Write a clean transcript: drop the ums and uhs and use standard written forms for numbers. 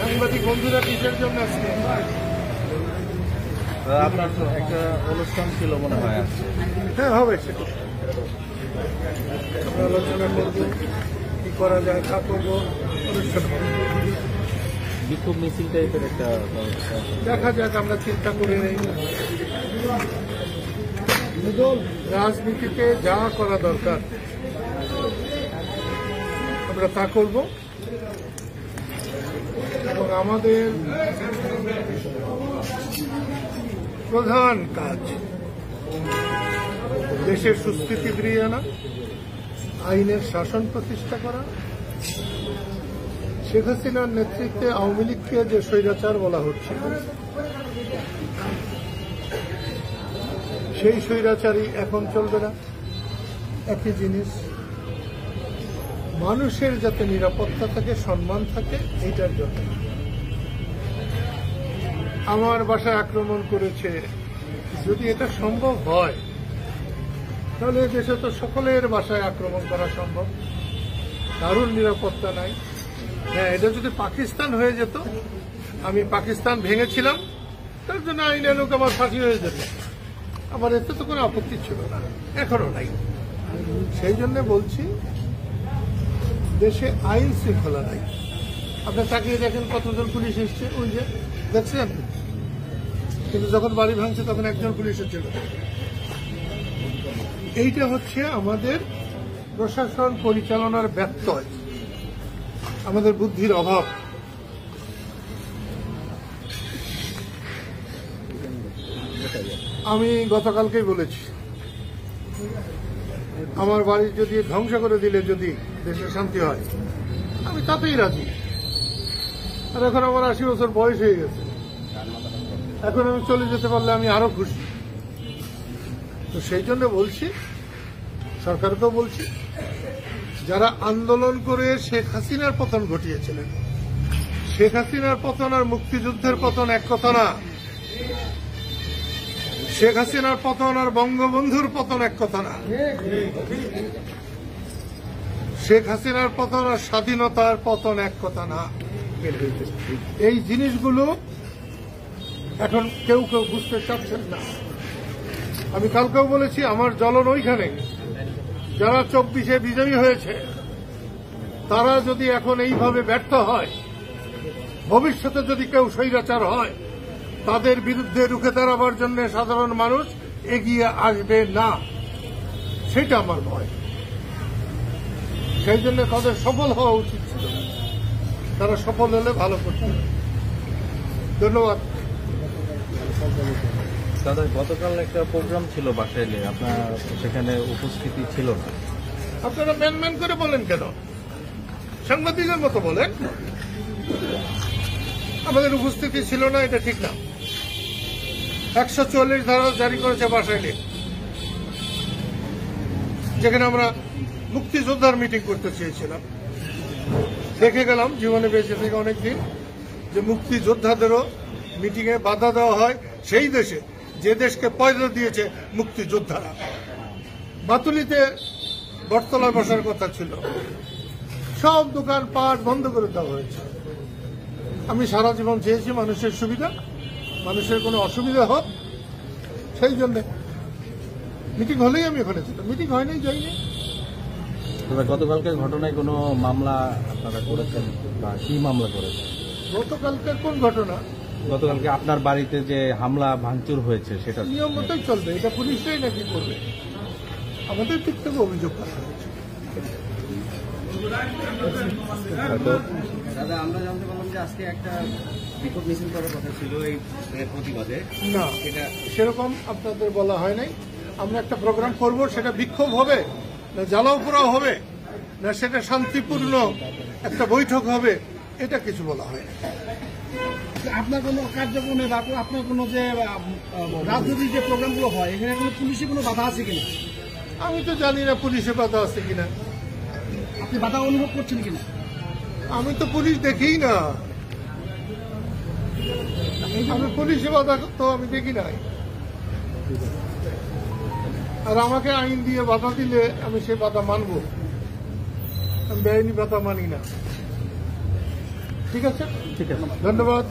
সাংবাদিক বন্ধুরা কিসের জন্য আসছে? আপনার একটা অনুষ্ঠান ছিল মনে হয় আজকে। হ্যাঁ, হবে, সেটা আমরা আলোচনা করবো, কি করা যায়, তা করবো, অনুষ্ঠান বিক্ষোভ মিছিল টাইপের একটা দেখা যাক, আমরা চিন্তা করে নেই। রাজনীতিতে যা করা দরকার আমরা তা করব, এবং আমাদের প্রধান কাজ দেশের সুস্থিতি ফিরিয়ে আনা, আইনের শাসন প্রতিষ্ঠা করা। শেখ হাসিনার নেতৃত্বে আওয়ামী লীগকে যে স্বৈরাচার বলা হচ্ছে, সেই স্বৈরাচারই এখন চলবে না। একই জিনিস, মানুষের যাতে নিরাপত্তা থাকে, সম্মান থাকে, এইটার জন্য। আমার বাসায় আক্রমণ করেছে, যদি এটা সম্ভব হয় তাহলে দেশে তো সকলের বাসায় আক্রমণ করা সম্ভব। কারোর নিরাপত্তা নাই। হ্যাঁ, এটা যদি পাকিস্তান হয়ে যেত, আমি পাকিস্তান ভেঙেছিলাম, তার জন্য আইনে লোক আমার ফাঁসি হয়ে যেত, আমার এতে তো কোনো আপত্তি ছিল না, এখনো নাই। সেই জন্য বলছি, দেশে আইন শৃঙ্খলা নাই। আপনি তাকিয়ে দেখেন কতজন পুলিশ এসছে, ওই যে দেখছেন, কিন্তু যখন বাড়ি ভাঙছে তখন একজন পুলিশের ছিল। এইটা হচ্ছে আমাদের প্রশাসন পরিচালনার ব্যত্যয়, আমাদের বুদ্ধির অভাব। আমি গতকালকেই বলেছি, আমার বাড়ি যদি ধ্বংস করে দিলে যদি দেশে শান্তি হয়, আমি তাতেই রাজি। আর এখন আমার 80 বছর বয়স হয়ে গেছে, এখন আমি চলে যেতে পারলে আমি আরো খুশি। তো সেই জন্য বলছি, সরকারকেও বলছি, যারা আন্দোলন করে শেখ হাসিনার পতন ঘটিয়েছিলেন, শেখ হাসিনার পতন আর মুক্তিযুদ্ধের পতন এক কথা না। শেখ হাসিনার পতন আর বঙ্গবন্ধুর পতন এক কথা না। শেখ হাসিনার পতন আর স্বাধীনতার পতন এক কথা না। এই জিনিসগুলো এখন কেউ কেউ বুঝতে চাচ্ছেন না। আমি কালকেও বলেছি, আমার জ্বলন ওইখানে, যারা 24-এ বিজয়ী হয়েছে, তারা যদি এখন এইভাবে ব্যর্থ হয়, ভবিষ্যতে যদি কেউ স্বৈরাচার হয়, তাদের বিরুদ্ধে রুখে দাঁড়াবার জন্য সাধারণ মানুষ এগিয়ে আসবে না, সেটা আমার ভয়। সেই জন্য তাদের সফল হওয়া উচিত ছিল, তারা সফল হলে ভালো করতে। ধন্যবাদ। দাদা, গতকাল একটা প্রোগ্রাম ছিল বাসায়, আপনার সেখানে উপস্থিতি ছিল না। আপনারা ম্যান করে বলেন কেন? সাংবাদিকের মতো বলেন। আমাদের উপস্থিতি ছিল না, এটা ঠিক না। 144 ধারা জারি করেছে বাসাইলে, যেখানে আমরা মুক্তিযোদ্ধার মিটিং করতে চেয়েছিলাম। দেখে গেলাম জীবনে বেঁচে থেকে অনেকদিন, যে মুক্তিযোদ্ধাদেরও মিটিংয়ে বাধা দেওয়া হয়, সেই দেশে যে দেশকে পয়দা দিয়েছে মুক্তিযোদ্ধারা। বাতুলিতে বটতলায় বসার কথা ছিল, সব দোকান পাট বন্ধ করে দেওয়া হয়েছে। আমি সারা জীবন চেয়েছি মানুষের সুবিধা, মানুষের কোনো অসুবিধা হোক, সেই জন্য মিটিং হলেই আমি ওখানে ছিলাম। মিটিং হয়নি, যাইনি। গতকালকের ঘটনায় কোনো মামলা আপনারা করেছেন বা কি মামলা করেছেন? গতকালকের কোন ঘটনা? গতকালকে আপনার বাড়িতে যে হামলা ভাঙচুর হয়েছে, সেটা নিয়ম মতোই চলবে। এটা পুলিশরাই নাকি করবে, আমাদের দিক থেকে অভিযোগ করা হয়েছে। দাদা, আমরা জানতে পারলাম যে আজকে একটা বিক্ষোভ মিছিল করার কথা ছিল এই প্রতিবাদে। না, এটা সেরকম আপনাদের বলা হয় নাই। আমরা একটা প্রোগ্রাম করব, সেটা বিক্ষোভ হবে না জ্বালাও পোড়াও হবে, না সেটা শান্তিপূর্ণ একটা বৈঠক হবে, এটা কিছু বলা হয় না। আপনার কোনো কার্যক্রমে বা আপনার কোনো যে রাজনৈতিক যে প্রোগ্রামগুলো হয়, এখানে কোনো পুলিশে কোনো বাধা আছে কিনা? আমি তো জানি না পুলিশে বাধা আছে কিনা। আপনি বাধা অনুভব করছেন কিনা? আমি তো পুলিশ দেখিই না, আমি পুলিশে বাধা তো আমি দেখি নাই। আর আমাকে আইন দিয়ে বাধা দিলে আমি সে বাধা মানব, আমি বেআইনি বাধা মানি না। ঠিক আছে, ঠিক আছে। ধন্যবাদ।